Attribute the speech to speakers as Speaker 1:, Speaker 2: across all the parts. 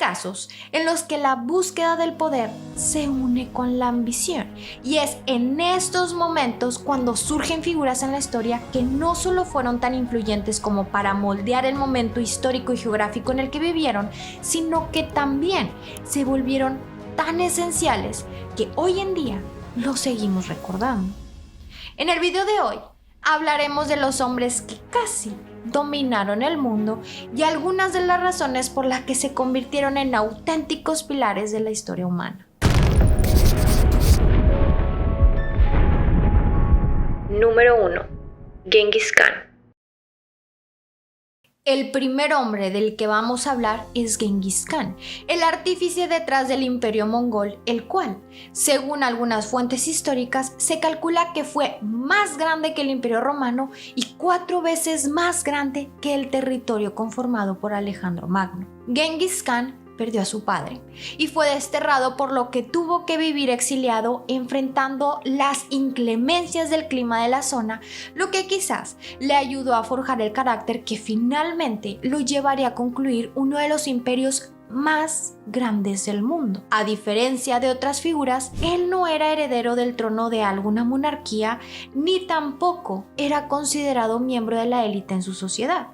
Speaker 1: casos en los que la búsqueda del poder se une con la ambición, y es en estos momentos cuando surgen figuras en la historia que no solo fueron tan influyentes como para moldear el momento histórico y geográfico en el que vivieron, sino que también se volvieron tan esenciales que hoy en día los seguimos recordando. En el video de hoy hablaremos de los hombres que casi dominaron el mundo y algunas de las razones por las que se convirtieron en auténticos pilares de la historia humana.
Speaker 2: Número 1. Genghis Khan.
Speaker 1: El primer hombre del que vamos a hablar es Genghis Khan, el artífice detrás del imperio mongol, el cual, según algunas fuentes históricas, se calcula que fue más grande que el imperio romano y 4 veces más grande que el territorio conformado por Alejandro Magno. Genghis Khan perdió a su padre y fue desterrado, por lo que tuvo que vivir exiliado enfrentando las inclemencias del clima de la zona, lo que quizás le ayudó a forjar el carácter que finalmente lo llevaría a concluir uno de los imperios más grandes del mundo. A diferencia de otras figuras, él no era heredero del trono de alguna monarquía, ni tampoco era considerado miembro de la élite en su sociedad.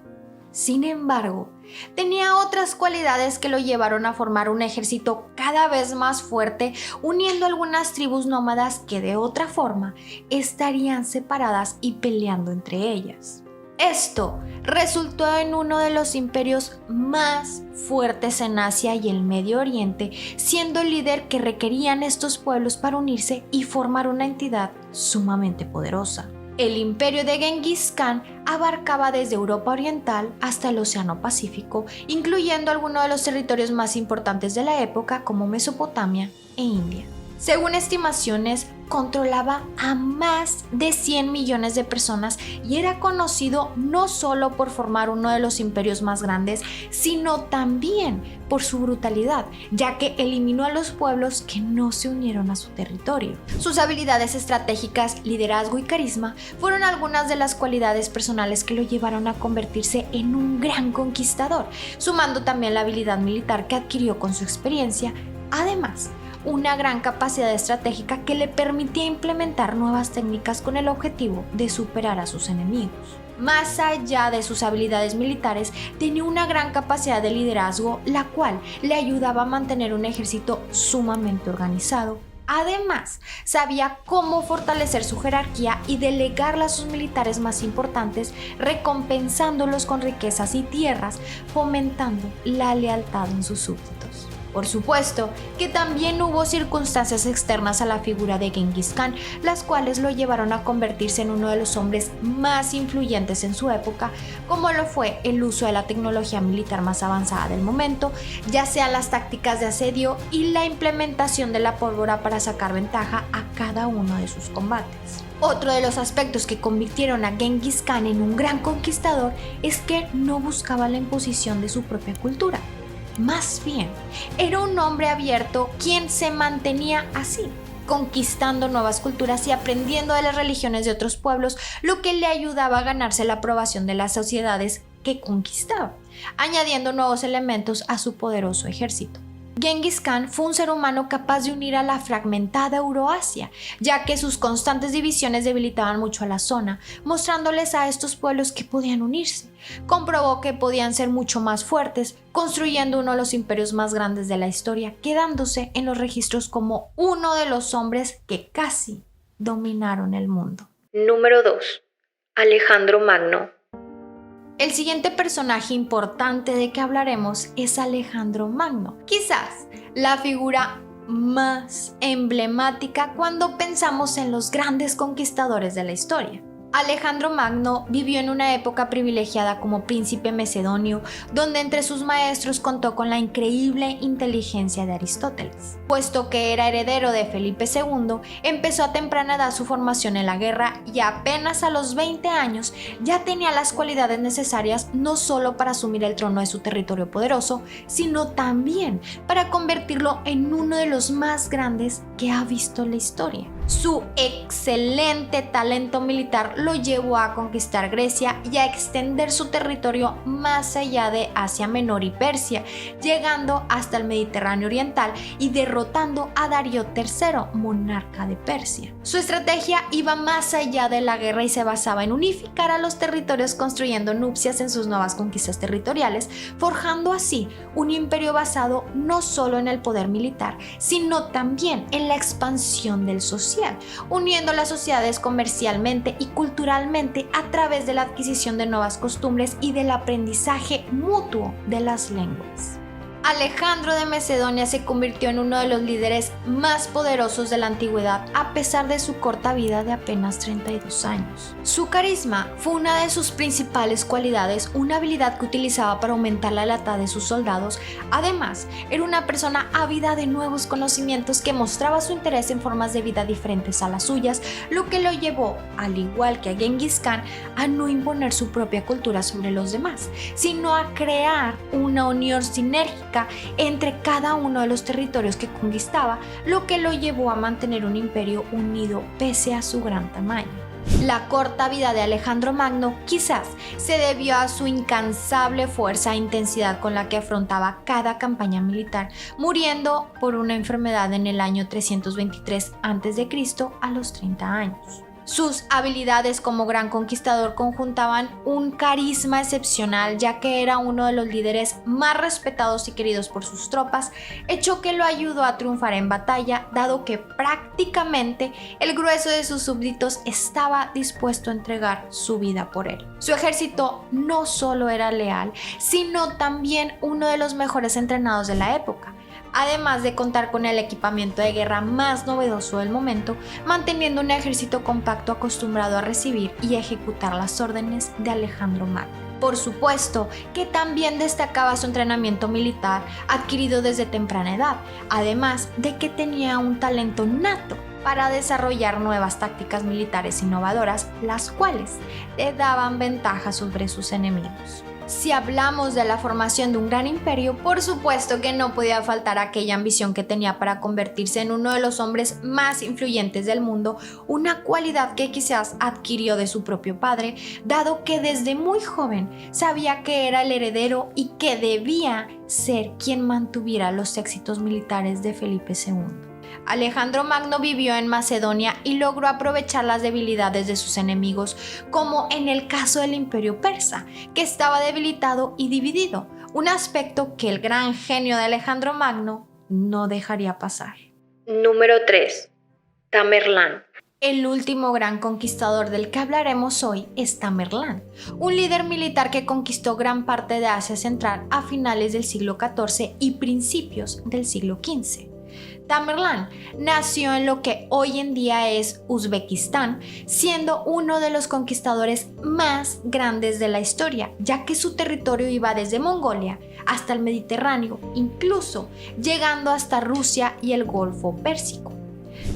Speaker 1: Sin embargo, tenía otras cualidades que lo llevaron a formar un ejército cada vez más fuerte, uniendo algunas tribus nómadas que de otra forma estarían separadas y peleando entre ellas. Esto resultó en uno de los imperios más fuertes en Asia y el Medio Oriente, siendo el líder que requerían estos pueblos para unirse y formar una entidad sumamente poderosa. El imperio de Genghis Khan abarcaba desde Europa Oriental hasta el Océano Pacífico, incluyendo algunos de los territorios más importantes de la época como Mesopotamia e India. Según estimaciones, controlaba a más de 100 millones de personas y era conocido no solo por formar uno de los imperios más grandes, sino también por su brutalidad, ya que eliminó a los pueblos que no se unieron a su territorio. Sus habilidades estratégicas, liderazgo y carisma fueron algunas de las cualidades personales que lo llevaron a convertirse en un gran conquistador, sumando también la habilidad militar que adquirió con su experiencia. Además, una gran capacidad estratégica que le permitía implementar nuevas técnicas con el objetivo de superar a sus enemigos. Más allá de sus habilidades militares, tenía una gran capacidad de liderazgo, la cual le ayudaba a mantener un ejército sumamente organizado. Además, sabía cómo fortalecer su jerarquía y delegarla a sus militares más importantes, recompensándolos con riquezas y tierras, fomentando la lealtad en sus súbditos. Por supuesto que también hubo circunstancias externas a la figura de Genghis Khan, las cuales lo llevaron a convertirse en uno de los hombres más influyentes en su época, como lo fue el uso de la tecnología militar más avanzada del momento, ya sean las tácticas de asedio y la implementación de la pólvora para sacar ventaja a cada uno de sus combates. Otro de los aspectos que convirtieron a Genghis Khan en un gran conquistador es que no buscaba la imposición de su propia cultura. Más bien, era un hombre abierto quien se mantenía así, conquistando nuevas culturas y aprendiendo de las religiones de otros pueblos, lo que le ayudaba a ganarse la aprobación de las sociedades que conquistaba, añadiendo nuevos elementos a su poderoso ejército. Genghis Khan fue un ser humano capaz de unir a la fragmentada Euroasia, ya que sus constantes divisiones debilitaban mucho a la zona, mostrándoles a estos pueblos que podían unirse. Comprobó que podían ser mucho más fuertes, construyendo uno de los imperios más grandes de la historia, quedándose en los registros como uno de los hombres que casi dominaron el mundo.
Speaker 2: Número 2. Alejandro Magno.
Speaker 1: El siguiente personaje importante de que hablaremos es Alejandro Magno, quizás la figura más emblemática cuando pensamos en los grandes conquistadores de la historia. Alejandro Magno vivió en una época privilegiada como príncipe macedonio, donde entre sus maestros contó con la increíble inteligencia de Aristóteles. Puesto que era heredero de Felipe II, empezó a temprana edad su formación en la guerra y apenas a los 20 años ya tenía las cualidades necesarias no solo para asumir el trono de su territorio poderoso, sino también para convertirlo en uno de los más grandes que ha visto la historia. Su excelente talento militar lo llevó a conquistar Grecia y a extender su territorio más allá de Asia Menor y Persia, llegando hasta el Mediterráneo Oriental y derrotando a Darío III, monarca de Persia. Su estrategia iba más allá de la guerra y se basaba en unificar a los territorios construyendo nupcias en sus nuevas conquistas territoriales, forjando así un imperio basado no solo en el poder militar, sino también en la expansión del social, uniendo las sociedades comercialmente y culturalmente a través de la adquisición de nuevas costumbres y del aprendizaje mutuo de las lenguas. Alejandro de Macedonia se convirtió en uno de los líderes más poderosos de la antigüedad a pesar de su corta vida de apenas 32 años. Su carisma fue una de sus principales cualidades, una habilidad que utilizaba para aumentar la lealtad de sus soldados. Además, era una persona ávida de nuevos conocimientos que mostraba su interés en formas de vida diferentes a las suyas, lo que lo llevó, al igual que a Genghis Khan, a no imponer su propia cultura sobre los demás, sino a crear una unión sinérgica entre cada uno de los territorios que conquistaba, lo que lo llevó a mantener un imperio unido pese a su gran tamaño. La corta vida de Alejandro Magno quizás se debió a su incansable fuerza e intensidad con la que afrontaba cada campaña militar, muriendo por una enfermedad en el año 323 a.C. a los 30 años. Sus habilidades como gran conquistador conjuntaban un carisma excepcional, ya que era uno de los líderes más respetados y queridos por sus tropas, hecho que lo ayudó a triunfar en batalla, dado que prácticamente el grueso de sus súbditos estaba dispuesto a entregar su vida por él. Su ejército no solo era leal, sino también uno de los mejores entrenados de la época, además de contar con el equipamiento de guerra más novedoso del momento, manteniendo un ejército compacto acostumbrado a recibir y ejecutar las órdenes de Alejandro Magno. Por supuesto que también destacaba su entrenamiento militar adquirido desde temprana edad, además de que tenía un talento nato para desarrollar nuevas tácticas militares innovadoras, las cuales le daban ventaja sobre sus enemigos. Si hablamos de la formación de un gran imperio, por supuesto que no podía faltar aquella ambición que tenía para convertirse en uno de los hombres más influyentes del mundo, una cualidad que quizás adquirió de su propio padre, dado que desde muy joven sabía que era el heredero y que debía ser quien mantuviera los éxitos militares de Felipe II. Alejandro Magno vivió en Macedonia y logró aprovechar las debilidades de sus enemigos, como en el caso del Imperio Persa, que estaba debilitado y dividido, un aspecto que el gran genio de Alejandro Magno no dejaría pasar.
Speaker 2: Número 3. Tamerlán.
Speaker 1: El último gran conquistador del que hablaremos hoy es Tamerlán, un líder militar que conquistó gran parte de Asia Central a finales del siglo XIV y principios del siglo XV. Tamerlán nació en lo que hoy en día es Uzbekistán, siendo uno de los conquistadores más grandes de la historia, ya que su territorio iba desde Mongolia hasta el Mediterráneo, incluso llegando hasta Rusia y el Golfo Pérsico.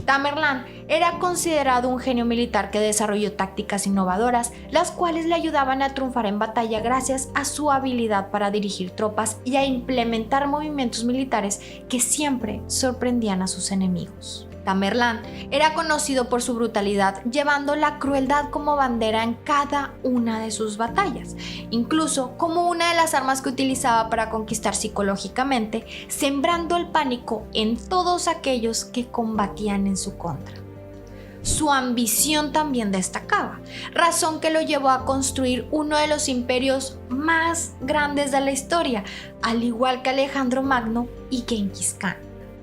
Speaker 1: Tamerlán era considerado un genio militar que desarrolló tácticas innovadoras, las cuales le ayudaban a triunfar en batalla gracias a su habilidad para dirigir tropas y a implementar movimientos militares que siempre sorprendían a sus enemigos. Tamerlán era conocido por su brutalidad, llevando la crueldad como bandera en cada una de sus batallas, incluso como una de las armas que utilizaba para conquistar psicológicamente, sembrando el pánico en todos aquellos que combatían en su contra. Su ambición también destacaba, razón que lo llevó a construir uno de los imperios más grandes de la historia, al igual que Alejandro Magno y Genghis Khan.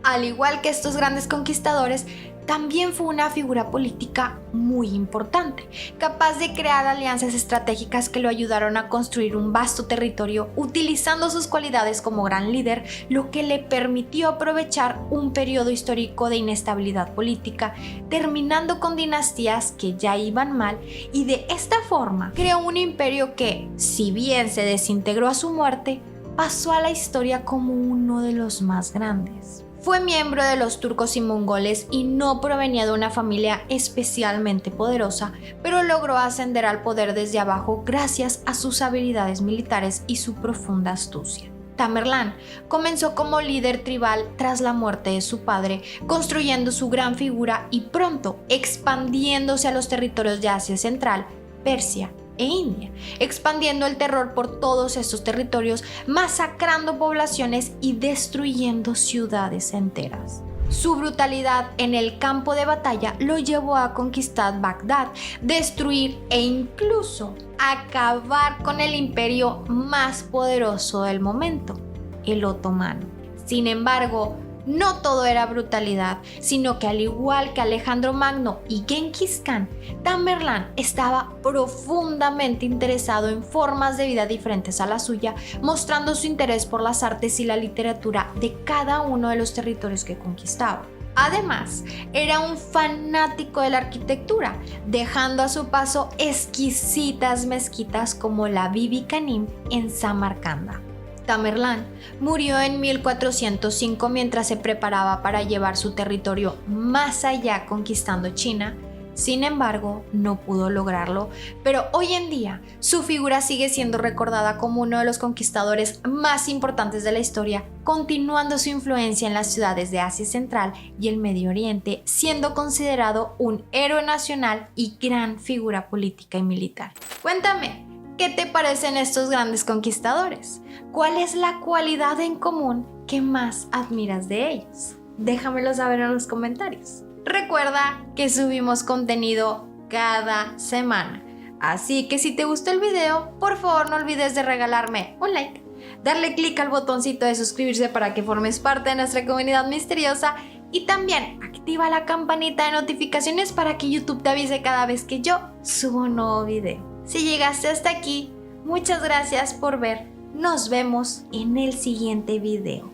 Speaker 1: Al igual que estos grandes conquistadores, también fue una figura política muy importante, capaz de crear alianzas estratégicas que lo ayudaron a construir un vasto territorio utilizando sus cualidades como gran líder, lo que le permitió aprovechar un periodo histórico de inestabilidad política, terminando con dinastías que ya iban mal, y de esta forma creó un imperio que, si bien se desintegró a su muerte, pasó a la historia como uno de los más grandes. Fue miembro de los turcos y mongoles y no provenía de una familia especialmente poderosa, pero logró ascender al poder desde abajo gracias a sus habilidades militares y su profunda astucia. Tamerlán comenzó como líder tribal tras la muerte de su padre, construyendo su gran figura y pronto expandiéndose a los territorios de Asia Central, Persia e India, expandiendo el terror por todos estos territorios, masacrando poblaciones y destruyendo ciudades enteras. Su brutalidad en el campo de batalla lo llevó a conquistar Bagdad, destruir e incluso acabar con el imperio más poderoso del momento, el otomano. Sin embargo, no todo era brutalidad, sino que al igual que Alejandro Magno y Genghis Khan, Tamerlán estaba profundamente interesado en formas de vida diferentes a la suya, mostrando su interés por las artes y la literatura de cada uno de los territorios que conquistaba. Además, era un fanático de la arquitectura, dejando a su paso exquisitas mezquitas como la Bibi Kanim en Samarcanda. Tamerlán murió en 1405 mientras se preparaba para llevar su territorio más allá conquistando China. Sin embargo, no pudo lograrlo, pero hoy en día su figura sigue siendo recordada como uno de los conquistadores más importantes de la historia, continuando su influencia en las ciudades de Asia Central y el Medio Oriente, siendo considerado un héroe nacional y gran figura política y militar. Cuéntame, ¿qué te parecen estos grandes conquistadores? ¿Cuál es la cualidad en común que más admiras de ellos? Déjamelo saber en los comentarios. Recuerda que subimos contenido cada semana, así que si te gustó el video, por favor no olvides de regalarme un like, darle clic al botoncito de suscribirse para que formes parte de nuestra comunidad misteriosa y también activa la campanita de notificaciones para que YouTube te avise cada vez que yo subo un nuevo video. Si llegaste hasta aquí, muchas gracias por ver. Nos vemos en el siguiente video.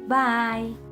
Speaker 1: Bye.